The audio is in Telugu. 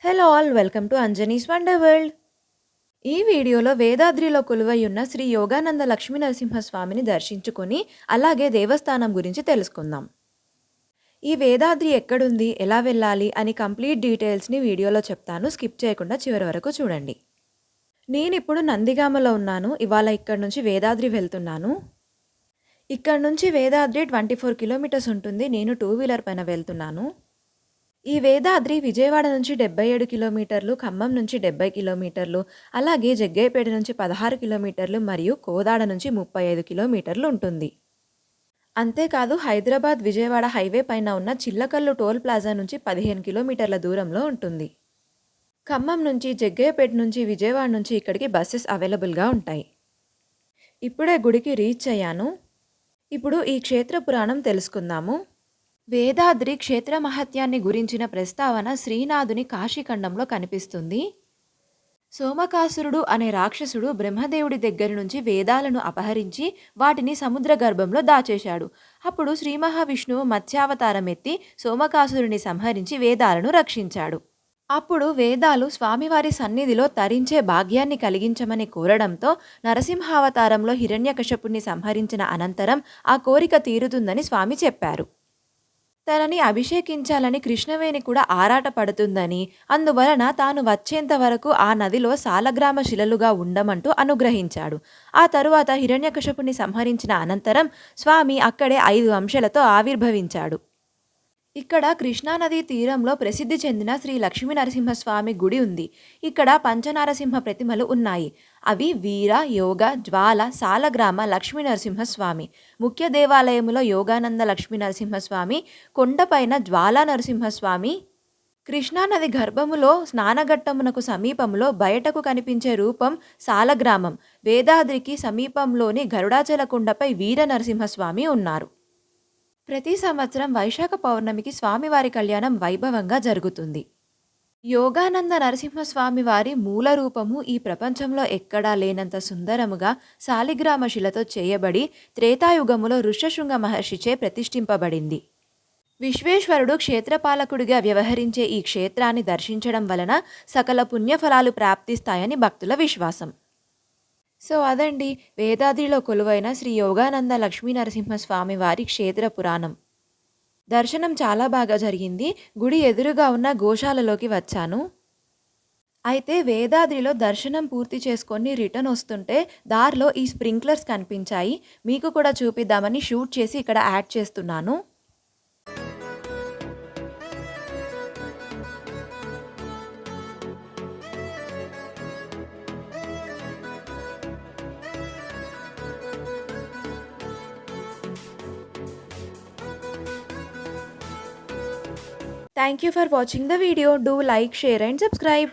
Hello all welcome to Anjani's wonder world. ఈ వీడియోలో వేదాద్రిలో కొలువై ఉన్న శ్రీ యోగానంద లక్ష్మీ నరసింహస్వామిని దర్శించుకొని అలాగే దేవస్థానం గురించి తెలుసుకుందాం. ఈ వేదాద్రి ఎక్కడుంది, ఎలా వెళ్ళాలి అని కంప్లీట్ డీటెయిల్స్ని వీడియోలో చెప్తాను. స్కిప్ చేయకుండా చివరి వరకు చూడండి. నేనిప్పుడు నందిగామలో ఉన్నాను. ఇవాళ ఇక్కడ నుంచి వేదాద్రి వెళ్తున్నాను. ఇక్కడ నుంచి వేదాద్రి 24 కిలోమీటర్స్ ఉంటుంది. నేను 2 వీలర్ పైన వెళ్తున్నాను. ఈ వేదాద్రి విజయవాడ నుంచి 77 కిలోమీటర్లు, ఖమ్మం నుంచి 70 కిలోమీటర్లు, అలాగే జగ్గయ్యపేట నుంచి 16 కిలోమీటర్లు మరియు కోదాడ నుంచి 35 కిలోమీటర్లు ఉంటుంది. అంతేకాదు హైదరాబాద్ విజయవాడ హైవే పైన ఉన్న చిల్లకల్లు టోల్ ప్లాజా నుంచి 15 కిలోమీటర్ల దూరంలో ఉంటుంది. ఖమ్మం నుంచి, జగ్గయ్యపేట నుంచి, విజయవాడ నుంచి ఇక్కడికి బస్సెస్ అవైలబుల్గా ఉంటాయి. ఇప్పుడే గుడికి రీచ్ అయ్యాను. ఇప్పుడు ఈ క్షేత్ర పురాణం తెలుసుకుందాము. వేదాద్రి క్షేత్ర మహత్యాన్ని గురించిన ప్రస్తావన శ్రీనాథుని కాశీఖండంలో కనిపిస్తుంది. సోమకాసురుడు అనే రాక్షసుడు బ్రహ్మదేవుడి దగ్గర నుంచి వేదాలను అపహరించి వాటిని సముద్ర గర్భంలో దాచేశాడు. అప్పుడు శ్రీ మహావిష్ణువు మత్స్యావతారం ఎత్తి సోమకాసురుని సంహరించి వేదాలను రక్షించాడు. అప్పుడు వేదాలు స్వామివారి సన్నిధిలో తరించే భాగ్యాన్ని కలిగించమని కోరడంతో నరసింహావతారంలో హిరణ్యకశపుణ్ణి సంహరించిన అనంతరం ఆ కోరిక తీరుతుందని స్వామి చెప్పారు. తనని అభిషేకించాలని కృష్ణవేణి కూడా ఆరాట పడుతుందని, అందువలన తాను వచ్చేంత వరకు ఆ నదిలో సాలగ్రామ శిలలుగా ఉండమంటూ అనుగ్రహించాడు. ఆ తరువాత హిరణ్యకశపుని సంహరించిన అనంతరం స్వామి అక్కడే 5 అంశలతో ఆవిర్భవించాడు. ఇక్కడ కృష్ణానదీ తీరంలో ప్రసిద్ధి చెందిన శ్రీ లక్ష్మీ నరసింహస్వామి గుడి ఉంది. ఇక్కడ పంచనారసింహ ప్రతిమలు ఉన్నాయి. అవి వీర, యోగ, జ్వాల, సాలగ్రామ లక్ష్మీ నరసింహస్వామి. ముఖ్య దేవాలయములో యోగానంద లక్ష్మీ నరసింహస్వామి, కొండపైన జ్వాలా నరసింహస్వామి, కృష్ణానది గర్భములో స్నానఘట్టమునకు సమీపంలో బయటకు కనిపించే రూపం సాలగ్రామం. వేదాద్రికి సమీపంలోని గరుడాచల కొండపై వీర నరసింహస్వామి ఉన్నారు. ప్రతి సంవత్సరం వైశాఖ పౌర్ణమికి స్వామివారి కళ్యాణం వైభవంగా జరుగుతుంది. యోగానంద నరసింహస్వామి వారి మూల రూపము ఈ ప్రపంచంలో ఎక్కడా లేనంత సుందరముగా శాలిగ్రామ శిలతో చేయబడి త్రేతాయుగములో ఋష్యశృంగ మహర్షిచే ప్రతిష్ఠింపబడింది. విశ్వేశ్వరుడు క్షేత్రపాలకుడిగా వ్యవహరించే ఈ క్షేత్రాన్ని దర్శించడం వలన సకల పుణ్యఫలాలు ప్రాప్తిస్తాయని భక్తుల విశ్వాసం. సో అదండి వేదాద్రిలో కొలువైన శ్రీ యోగానంద లక్ష్మీ నరసింహస్వామి వారి క్షేత్ర పురాణం. దర్శనం చాలా బాగా జరిగింది. గుడి ఎదురుగా ఉన్న గోశాలలోకి వచ్చాను. అయితే వేదాద్రిలో దర్శనం పూర్తి చేసుకొని రిటర్న్ వస్తుంటే దారిలో ఈ స్ప్రింక్లర్స్ కనిపించాయి. మీకు కూడా చూపిద్దామని షూట్ చేసి ఇక్కడ యాడ్ చేస్తున్నాను. Thank you for watching the video. Do like, share and subscribe.